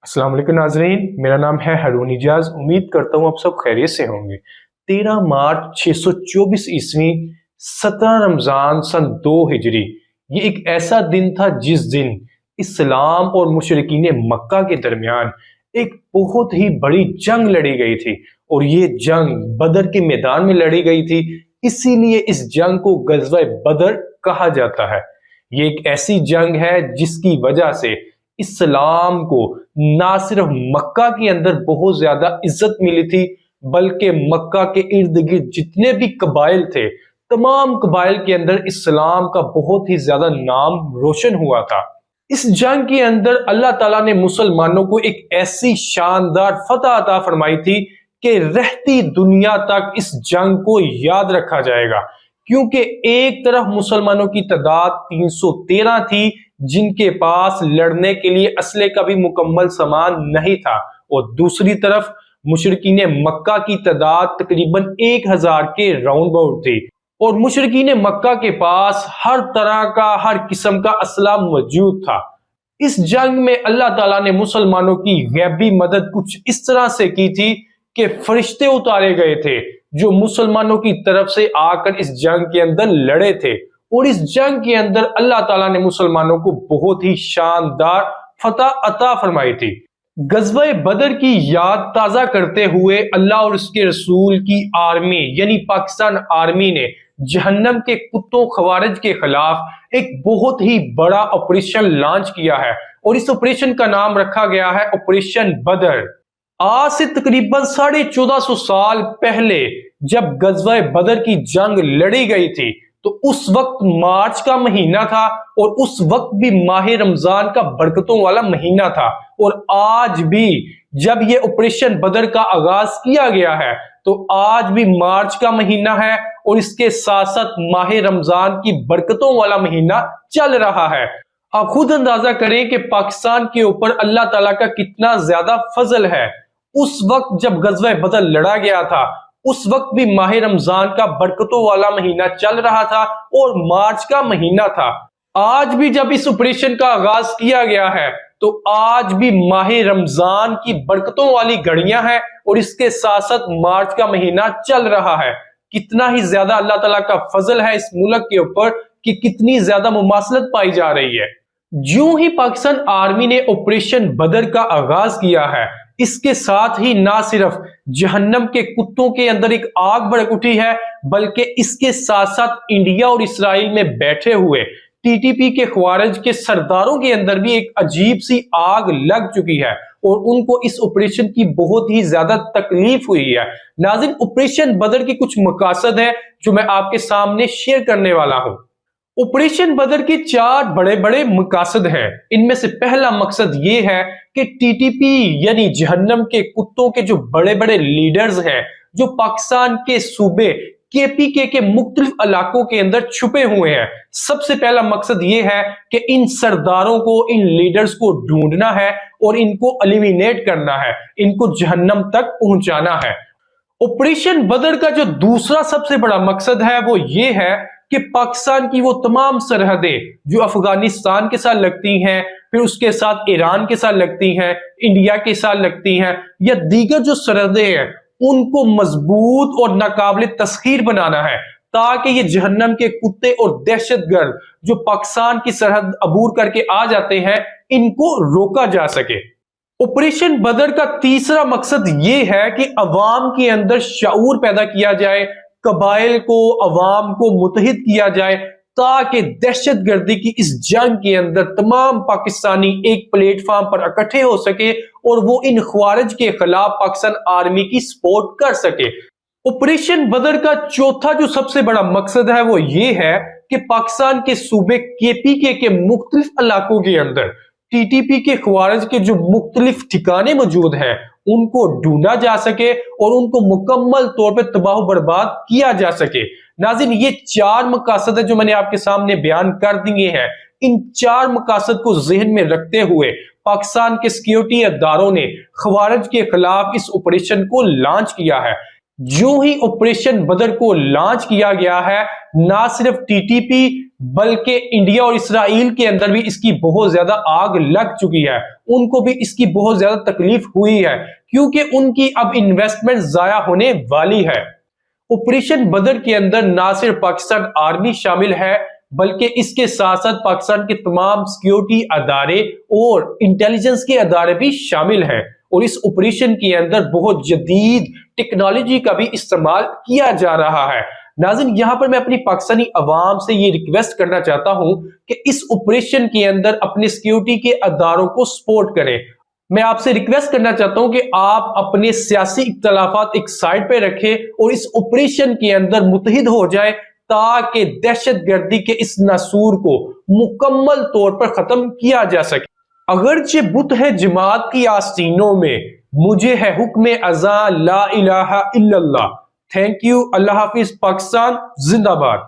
अस्सलाम वालेकुम नाजरीन, मेरा नाम है हारून इजाज। उम्मीद करता हूँ आप सब खैरियत से होंगे। 13 मार्च 624 ईस्वी 17 रमजान सन 2 हिजरी, ये एक ऐसा दिन था जिस दिन इस्लाम और मुशरिकीन मक्का के दरमियान एक बहुत ही बड़ी जंग लड़ी गई थी। और ये जंग बदर के मैदान में लड़ी गई थी, इसीलिए इस जंग को गज़वा बदर कहा जाता है। ये एक ऐसी जंग है जिसकी वजह से इस्लाम को ना सिर्फ मक्का के अंदर बहुत ज्यादा इज्जत मिली थी, बल्कि मक्का के इर्द गिर्द जितने भी कबाइल थे, तमाम कबाइल के अंदर इस्लाम का बहुत ही ज्यादा नाम रोशन हुआ था। इस जंग के अंदर अल्लाह ताला ने मुसलमानों को एक ऐसी शानदार फतह अता फरमाई थी कि रहती दुनिया तक इस जंग को याद रखा जाएगा। क्योंकि एक तरफ मुसलमानों की तादाद 313 थी, जिनके पास लड़ने के लिए असले का भी मुकम्मल सामान नहीं था, और दूसरी तरफ मुशरिकीन मक्का की तादाद तकरीबन 1000 के राउंड अबाउट थी। और मुशरिकीन मक्का के पास हर तरह का, हर किस्म का असला मौजूद था। इस जंग में अल्लाह ताला ने मुसलमानों की गैबी मदद कुछ इस तरह से की थी कि फरिश्ते उतारे गए थे जो मुसलमानों की तरफ से आकर इस जंग के अंदर लड़े थे। और इस जंग के अंदर अल्लाह ताला ने मुसलमानों को बहुत ही शानदार फतह अता फरमाई थी। गज़वा बदर की याद ताजा करते हुए अल्लाह और उसके रसूल की आर्मी यानी पाकिस्तान आर्मी ने जहन्नम के कुत्तों खवारिज के खिलाफ एक बहुत ही बड़ा ऑपरेशन लॉन्च किया है, और इस ऑपरेशन का नाम रखा गया है ऑपरेशन बदर। आज से तकरीबन 1450 साल पहले जब गज़वा बदर की जंग लड़ी गई थी, तो उस वक्त मार्च का महीना था, और उस वक्त भी माह रमजान का बरकतों वाला महीना था। और आज भी जब ये ऑपरेशन बदर का आगाज किया गया है, तो आज भी मार्च का महीना है, और इसके साथ साथ माह रमजान की बरकतों वाला महीना चल रहा है। आप खुद अंदाजा करें कि पाकिस्तान के ऊपर अल्लाह ताला का कितना ज्यादा फजल है। उस वक्त जब गज़वा बदर लड़ा गया था, उस वक्त भी माह रमजान का बरकतों वाला महीना चल रहा था, और मार्च का महीना था। आज भी जब इस ऑपरेशन का आगाज किया गया है, तो आज भी माह रमजान की बरकतों वाली घड़ियां हैं, और इसके साथ साथ मार्च का महीना चल रहा है। कितना ही ज्यादा अल्लाह ताला का फजल है इस मुल्क के ऊपर कि कितनी ज्यादा मुमासलत पाई जा रही है। ज्यों ही पाकिस्तान आर्मी ने ऑपरेशन बदर का आगाज किया है, इसके साथ ही ना सिर्फ जहन्नम के कुत्तों के अंदर एक आग भड़क उठी है, बल्कि इसके साथ साथ इंडिया और इसराइल में बैठे हुए टीटीपी के खवारिज के सरदारों के अंदर भी एक अजीब सी आग लग चुकी है, और उनको इस ऑपरेशन की बहुत ही ज्यादा तकलीफ हुई है। नाज़रीन, ऑपरेशन बदर के कुछ मकासद हैं जो मैं आपके सामने शेयर करने वाला हूं। ऑपरेशन बदर के 4 बड़े बड़े मकासद हैं। इनमें से पहला मकसद ये है कि टीटीपी यानी जहन्नम के कुत्तों के जो बड़े बड़े लीडर्स हैं, जो पाकिस्तान के सूबे केपीके के मुख्तलिफ इलाकों के अंदर छुपे हुए हैं, सबसे पहला मकसद ये है कि इन सरदारों को, इन लीडर्स को ढूंढना है और इनको एलिमिनेट करना है, इनको जहन्नम तक पहुंचाना है। ऑपरेशन बदर का जो दूसरा सबसे बड़ा मकसद है वो ये है कि पाकिस्तान की वो तमाम सरहदें जो अफगानिस्तान के साथ लगती हैं, फिर उसके साथ ईरान के साथ लगती हैं, इंडिया के साथ लगती हैं, या दीगर जो सरहदें हैं, उनको मजबूत और नाकाबिल तस्खीर बनाना है, ताकि ये जहन्नम के कुत्ते और दहशतगर्द जो पाकिस्तान की सरहद अबूर करके आ जाते हैं, इनको रोका जा सके। ऑपरेशन बदर का तीसरा मकसद ये है कि अवाम के अंदर शऊर पैदा किया जाए, कबाइल को, अवाम को मुत्तहिद किया जाए, ताकि दहशतगर्दी की इस जंग के अंदर तमाम पाकिस्तानी एक प्लेटफॉर्म पर इकट्ठे हो सके और वो इन ख्वारिज के खिलाफ पाकिस्तान आर्मी की सपोर्ट कर सके। ऑपरेशन बदर का चौथा जो सबसे बड़ा मकसद है वो ये है कि पाकिस्तान के सूबे केपीके के मुख्तलिफ इलाकों के अंदर टीटीपी के ख्वारिज के जो मुख्तलिफ ठिकाने मौजूद हैं, उनको ढूंढा जा सके और उनको मुकम्मल तौर पर तबाह बर्बाद किया जा सके। नाज़रीन, ये 4 मकासद है जो मैंने आपके सामने बयान कर दिए हैं। इन 4 मकासद को जहन में रखते हुए पाकिस्तान के सिक्योरिटी इदारों ने खवारिज के खिलाफ इस ऑपरेशन को लॉन्च किया है। जो ही ऑपरेशन बदर को लॉन्च किया गया है, ना सिर्फ टीटीपी بلکہ انڈیا اور اسرائیل کے اندر بھی اس کی بہت زیادہ آگ لگ چکی ہے، ان کو بھی اس کی بہت زیادہ تکلیف ہوئی ہے کیونکہ ان کی اب انویسٹمنٹ ضائع ہونے والی ہے۔ آپریشن بدر کے اندر نہ صرف پاکستان آرمی شامل ہے بلکہ اس کے ساتھ ساتھ پاکستان کے تمام سیکیورٹی ادارے اور انٹیلیجنس کے ادارے بھی شامل ہیں، اور اس آپریشن کے اندر بہت جدید ٹیکنالوجی کا بھی استعمال کیا جا رہا ہے۔ ناظرین، یہاں پر میں اپنی پاکستانی عوام سے یہ ریکویسٹ کرنا چاہتا ہوں کہ اس آپریشن کے اندر اپنے سیکیورٹی کے اداروں کو سپورٹ کریں۔ میں آپ سے ریکویسٹ کرنا چاہتا ہوں کہ آپ اپنے سیاسی اختلافات ایک سائڈ پہ رکھیں اور اس آپریشن کے اندر متحد ہو جائیں تاکہ دہشت گردی کے اس ناسور کو مکمل طور پر ختم کیا جا سکے۔ اگرچہ بت ہے جماعت کی آستینوں میں، مجھے ہے حکم اذاں لا الہ الا اللہ۔ تھینک یو، اللہ حافظ، پاکستان زندہ باد۔